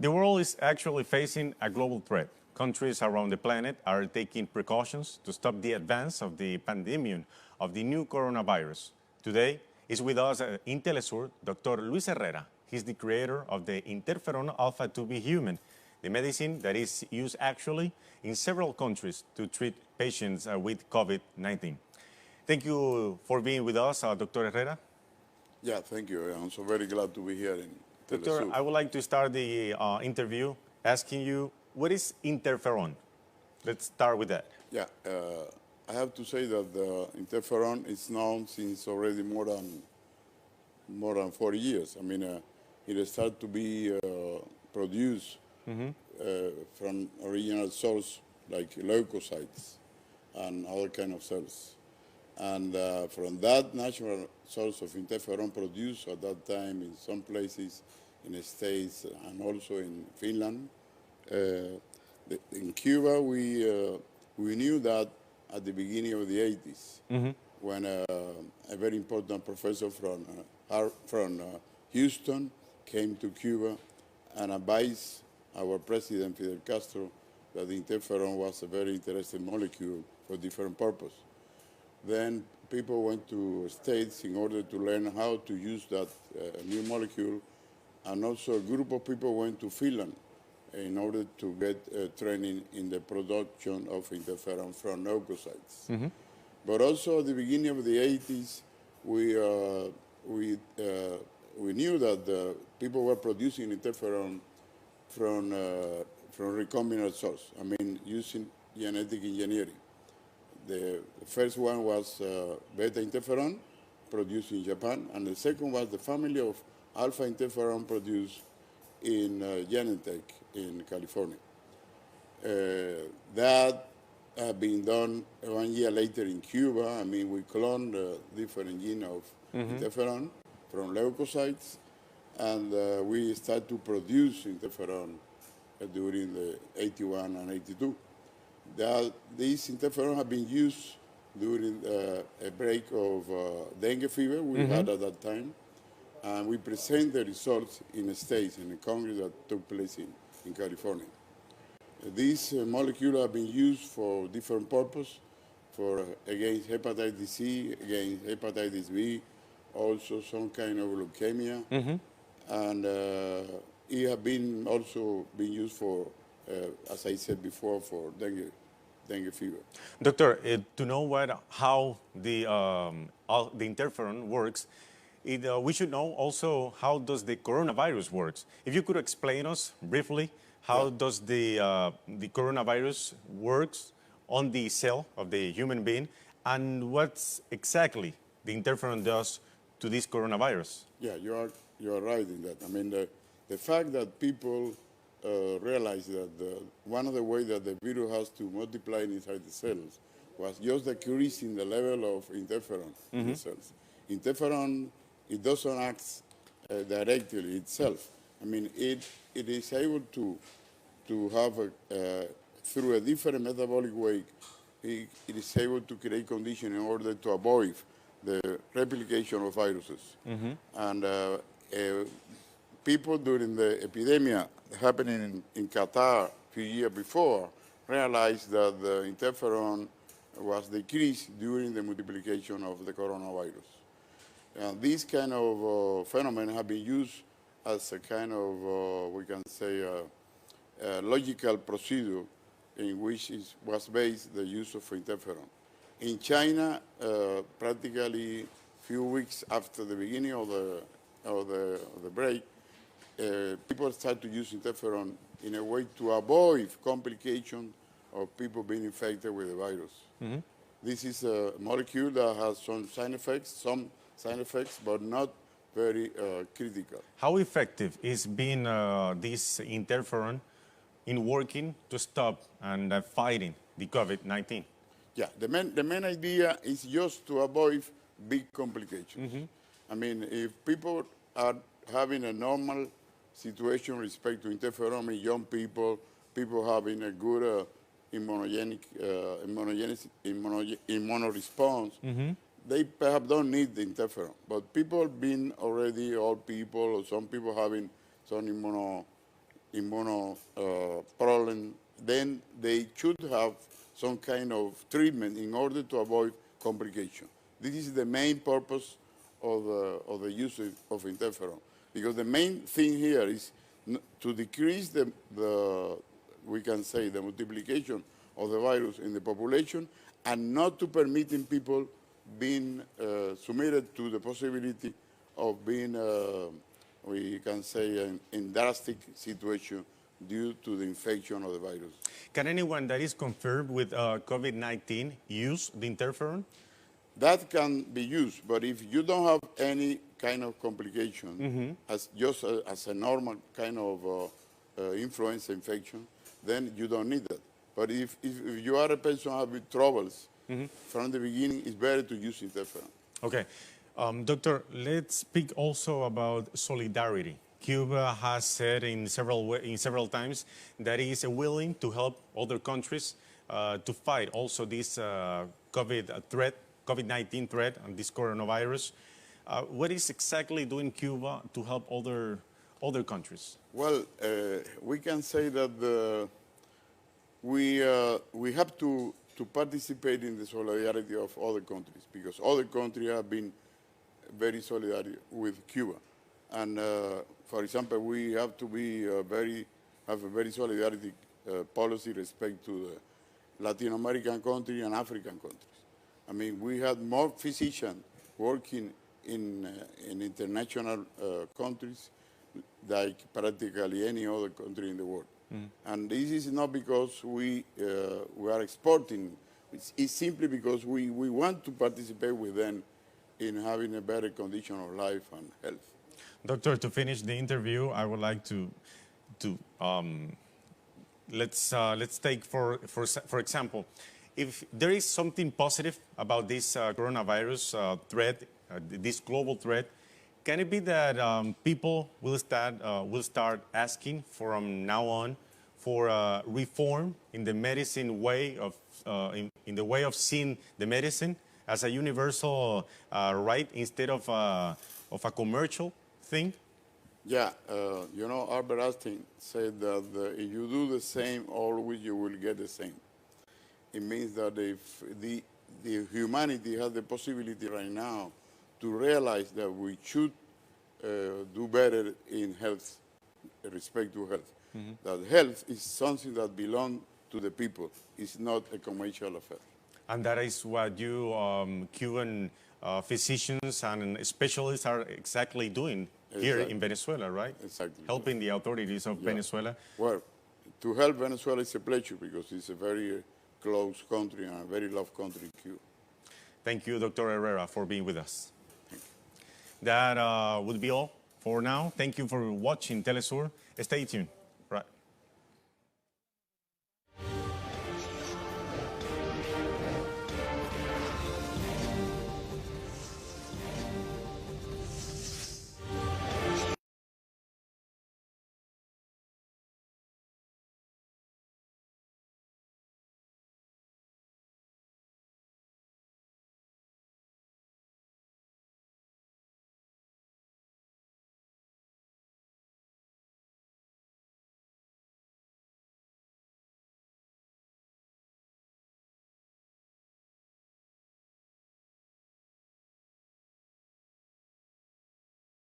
The world is actually facing a global threat. Countries around the planet are taking precautions to stop the advance of the pandemic of the new coronavirus. Today is with us in teleSUR, Dr. Luis Herrera. He's the creator of the Interferon Alpha to be human, the medicine that is used actually in several countries to treat patients with COVID-19. Thank you for being with us, Dr. Herrera. Yeah, thank you. I'm so very glad to be here in teleSUR. Doctor, I would like to start the interview asking you, what is interferon? Let's start with that. Yeah, I have to say that the interferon is known since already more than 40 years. I mean, it started to be produced from original source like leukocytes and other kind of cells. And from that natural source of interferon produced at that time in some places in the States and also in Finland. In Cuba, we knew that at the beginning of the 80s, when a very important professor from Houston came to Cuba and advised our president, Fidel Castro, that the interferon was a very interesting molecule for different purposes. Then people went to States in order to learn how to use that new molecule, and also a group of people went to Finland in order to get training in the production of interferon from leukocytes. But also at the beginning of the 80s, we knew that people were producing interferon from recombinant source, I mean using genetic engineering. The first one was beta interferon, produced in Japan, and the second was the family of alpha interferon produced in Genentech in California. That had been done 1 year later in Cuba. I mean, we cloned different gene of interferon from leukocytes, and we started to produce interferon during the 81 and 82. These interferon have been used during a break of dengue fever we had at that time, and we present the results in the States, in the Congress that took place in California. These molecules have been used for different purposes, against hepatitis C, against hepatitis B, also some kind of leukemia, and it has been also been used for, as I said before, for dengue fever. Doctor, to know how the interferon works, we should know also how does the coronavirus works. If you could explain us briefly how does the coronavirus works on the cell of the human being, and what exactly the interferon does to this coronavirus. Yeah, you are right in that. I mean, the fact that people realized that one of the ways that the virus has to multiply inside the cells was just decreasing the level of interferon in the cells. Interferon, it doesn't act directly itself. I mean, it is able to have, through a different metabolic way, it is able to create conditions in order to avoid the replication of viruses. And people during the epidemic happening in Qatar a few years before realized that the interferon was decreased during the multiplication of the coronavirus. And this kind of phenomenon have been used as a kind of, we can say, a logical procedure in which it was based the use of interferon. In China, practically a few weeks after the beginning of the break, people start to use interferon in a way to avoid complications of people being infected with the virus. This is a molecule that has some side effects, but not very critical. How effective is being this interferon in working to stop and fighting the COVID-19? Yeah, the main idea is just to avoid big complications. I mean, if people are having a normal situation with respect to interferon, I mean, young people having a good immuno response, they perhaps don't need the interferon. But people being already old people, or some people having some immuno problem, then they should have some kind of treatment in order to avoid complication. This is the main purpose of the use of interferon, because the main thing here is to decrease we can say, the multiplication of the virus in the population, and not to permitting people being submitted to the possibility of being, we can say, in drastic situation due to the infection of the virus. Can anyone that is confirmed with COVID-19 use the interferon? That can be used, but if you don't have any kind of complication, as a normal kind of influenza infection, then you don't need that. But if you are a person having troubles from the beginning, it's better to use interferon. Okay. Doctor, let's speak also about solidarity. Cuba has said in several times that it is willing to help other countries to fight also this COVID-19 threat and this coronavirus. What is exactly doing Cuba to help other countries? Well, we can say that we have to participate in the solidarity of other countries, because other countries have been very solidary with Cuba. And for example, we have to be have a very solidarity policy respect to the Latin American countries and African countries. I mean, we had more physicians working in international countries like practically any other country in the world. And this is not because we are exporting. It's simply because we want to participate with them in having a better condition of life and health. Doctor, to finish the interview, I would like to let's take for example, if there is something positive about this coronavirus threat, this global threat, can it be that people will start asking from now on for reform in the medicine way of in the way of seeing the medicine as a universal right instead of a commercial thing? Yeah, you know, Albert Einstein said that if you do the same always, you will get the same. It means that if the humanity has the possibility right now to realize that we should do better in health, respect to health. That health is something that belongs to the people. It's not a commercial affair. And that is what you Cuban physicians and specialists are exactly doing here in Venezuela, right? Exactly. Helping the authorities of Venezuela. Well, to help Venezuela is a pleasure because it's a very close country and a very loved country, Cuba. Thank you, Dr. Herrera, for being with us. That would be all for now. Thank you for watching teleSUR. Stay tuned.